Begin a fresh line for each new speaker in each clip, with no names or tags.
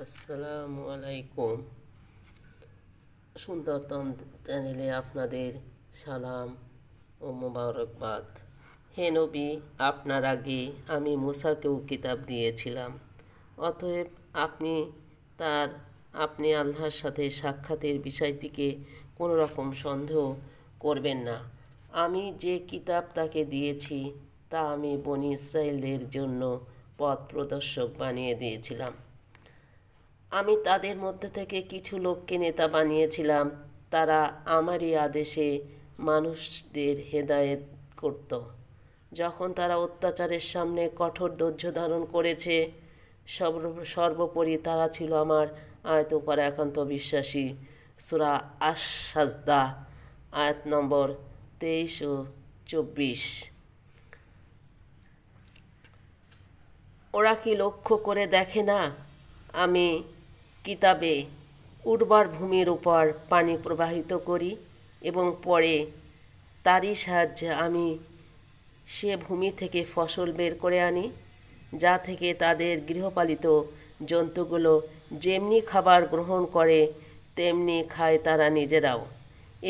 আসসালামু আলাইকুম। সুন্দরতম চ্যানেলে আপনাদের সালাম ও মোবারকবাদ। হে নবী, আপনার আগে আমি মুসাকেও কিতাব দিয়েছিলাম। অতএব আপনি আল্লাহর সাথে সাক্ষাতের বিষয়টিকে কোনো রকম সন্দেহ করবেন না। আমি যে কিতাব তাকে দিয়েছি তা আমি বনি ইসরায়েলদের জন্য পথ প্রদর্শক বানিয়ে দিয়েছিলাম। আমি তাদের মধ্যে থেকে কিছু লোককে নেতা বানিয়েছিলাম, তারা আমারই আদেশে মানুষদের হেদায়েত করত। যখন তারা অত্যাচারের সামনে কঠোর ধৈর্য ধারণ করেছে, সর্বোপরি তারা ছিল আমার আয়াত উপর একান্ত বিশ্বাসী। সূরা আশ-সাজদা আয়াত নম্বর 23 ও 24। ওরা কি লক্ষ্য করে দেখে না আমি কিতাবে উর্বর ভূমির উপর পানি প্রবাহিত করি এবং পরে তারই সাহায্যে আমি সে ভূমি থেকে ফসল বের করে আনি, যা থেকে তাদের গৃহপালিত জন্তুগুলো যেমনি খাবার গ্রহণ করে তেমনি খায় তারা নিজেরাও।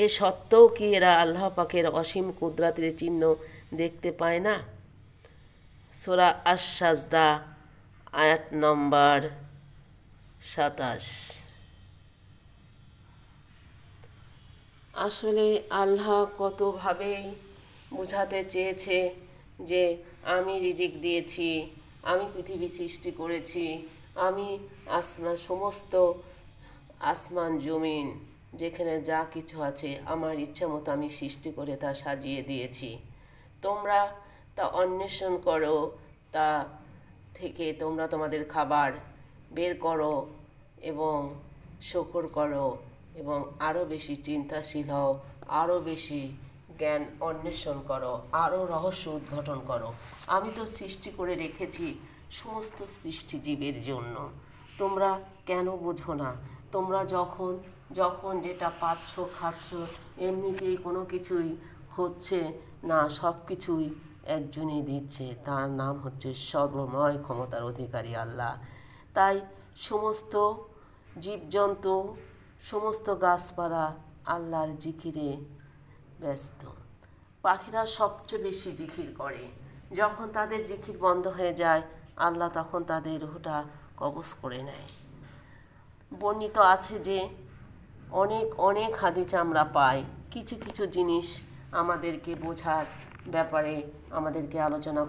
এ সত্ত্বেও কি এরা আল্লাহ পাকের অসীম কুদরতের চিহ্ন দেখতে পায় না? সূরা আশ-সাজদা আয়াত নম্বর 27। আসলে আল্লাহ কতভাবেই বোঝাতে চেয়েছে যে আমি রিজিক দিয়েছি, আমি পৃথিবী সৃষ্টি করেছি, আমি সমস্ত আসমান জমিন যেখানে যা কিছু আছে আমার ইচ্ছা মতো আমি সৃষ্টি করে তা সাজিয়ে দিয়েছি। তোমরা তা অন্বেষণ করো, তা থেকে তোমরা তোমাদের খাবার বের করো এবং শুকর করো এবং আরও বেশি চিন্তাশীল হও, আরও বেশি জ্ঞান অন্বেষণ করো, আরও রহস্য উদ্ঘাটন করো। আমি তো সৃষ্টি করে রেখেছি সমস্ত সৃষ্টিজীবের জন্য, তোমরা কেন বোঝো না? তোমরা যখন যখন যেটা পাচ্ছ খাচ্ছ, এমনিতেই কোনো কিছুই হচ্ছে না, সব কিছুই একজনই দিচ্ছে, তার নাম হচ্ছে সর্বময় ক্ষমতার অধিকারী আল্লাহ। তাই সমস্ত জীবজন্তু, সমস্ত গাছপালা আল্লাহর জিকিরে ব্যস্ত। পাখিরা সবচেয়ে বেশি জিকির করে। যখন তাদের জিকির বন্ধ হয়ে যায়, আল্লাহ তখন তাদের রুহটা কবজ করে নেয়। বর্ণিত আছে যে অনেক অনেক হাদিসে আমরা পাই, কিছু কিছু জিনিস আমাদেরকে বোঝার ব্যাপারে আমাদেরকে আলোচনা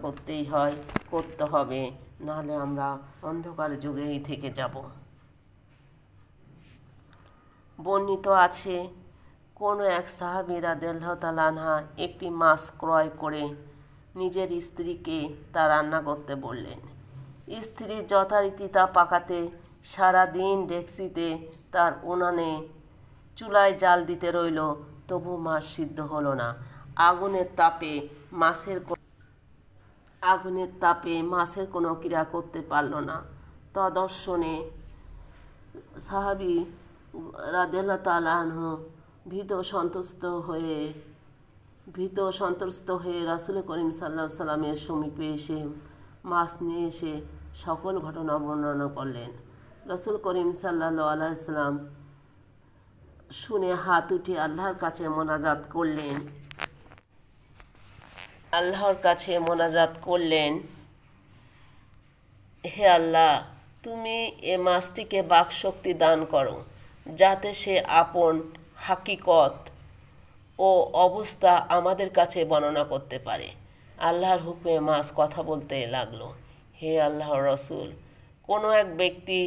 করতে হবে, নাহলে আমরা অন্ধকার যুগেই থেকে যাব। বর্ণিত আছে কোনো এক সাহাবী রাদিয়াল্লাহু তাআলা আনহা একটি মাছ ক্রয় করে নিজের স্ত্রীকে তা রান্না করতে বললেন। স্ত্রী যথারীতি তা পাকাতে সারাদিন ডেকচিতে তার উনানে চুলায় জাল দিতে রইল, তবু মাছ সিদ্ধ হলো না। আগুনের তাপে মাছের কোনো ক্রিয়া করতে পারল না। তদর্শনে সাহাবী রাদিয়াল্লাহু তাআলা আনহু ভীত সন্ত্রস্ত হয়ে রাসূল করিম সাল্লাল্লাহু আলাইহি সাল্লামের সমীপে এসে মাছ নিয়ে এসে সকল ঘটনা বর্ণনা করলেন। রাসূল করিম সাল্লাল্লাহু আলাইহি সাল্লাম শুনে হাত উঠিয়ে আল্লাহর কাছে মোনাজাত করলেন, হে আল্লাহ, তুমি এ মাছটিকে বাকশক্তি দান করো, যাতে সে আপন হাকিকত ও অবস্থা আমাদের কাছে বর্ণনা করতে পারে। আল্লাহর হুকুমে মাছ কথা বলতে লাগলো, হে আল্লাহর রাসূল, কোনো এক ব্যক্তি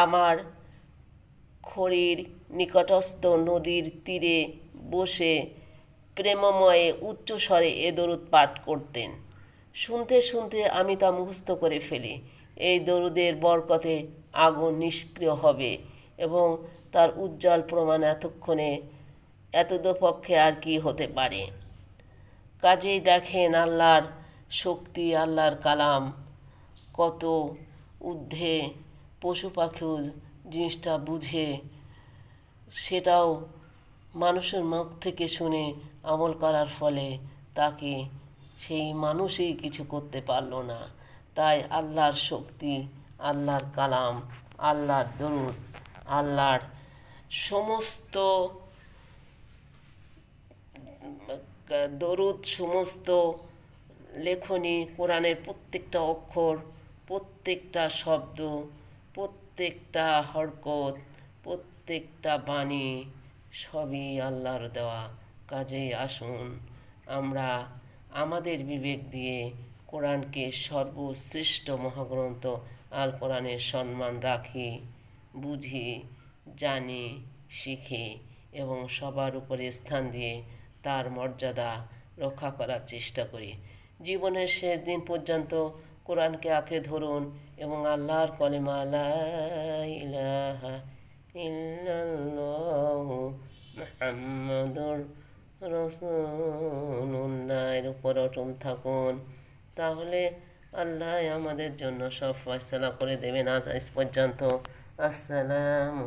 আমার খড়ির নিকটস্থ নদীর তীরে বসে প্রেমময়ে উচ্চস্বরে এ দরুদ পাঠ করতেন। শুনতে শুনতে আমি তা মুখস্থ করে ফেলি। এই দরুদের বরকতে আগুন নিষ্ক্রিয় হবে এবং তার উজ্জ্বল প্রমাণ এতদপক্ষে আর কি হতে পারে। কাজেই দেখেন আল্লাহর শক্তি, আল্লাহর কালাম কত ঊর্ধ্বে। পশু পাখিও জিনিসটা বুঝে, সেটাও মানুষের মুখ থেকে শুনে আমল করার ফলে তাকে সেই মানুষই কিছু করতে পারল না। তাই আল্লাহর শক্তি, আল্লাহর কালাম, আল্লাহর দরুদ, আল্লাহর সমস্ত দরুদ, সমস্ত লেখনী, কোরআনের প্রত্যেকটা অক্ষর, প্রত্যেকটা শব্দ, প্রত্যেকটা হরকত, প্রত্যেকটা বাণী সবই আল্লাহর দেওয়া। কাজেই আসুন আমরা আমাদের বিবেক দিয়ে কোরআনকে সর্বশ্রেষ্ঠ মহাগ্রন্থ আল কোরআনের সম্মান রাখি, বুঝি, জানি, শিখি এবং সবার উপরে স্থান দিয়ে তার মর্যাদা রক্ষা করার চেষ্টা করি। জীবনের শেষ দিন পর্যন্ত কোরআনকে আঁকড়ে ধরুন এবং আল্লাহর কলেমা লা ইলাহা ইল্লাল্লাহু মুহাম্মাদুর রাসূলুল্লাহ এর উপর অটল থাকুন। তাহলে আল্লাহ আমাদের জন্য সব ফয়সালা করে দেবেন। আজ পর্যন্ত। আসসালামু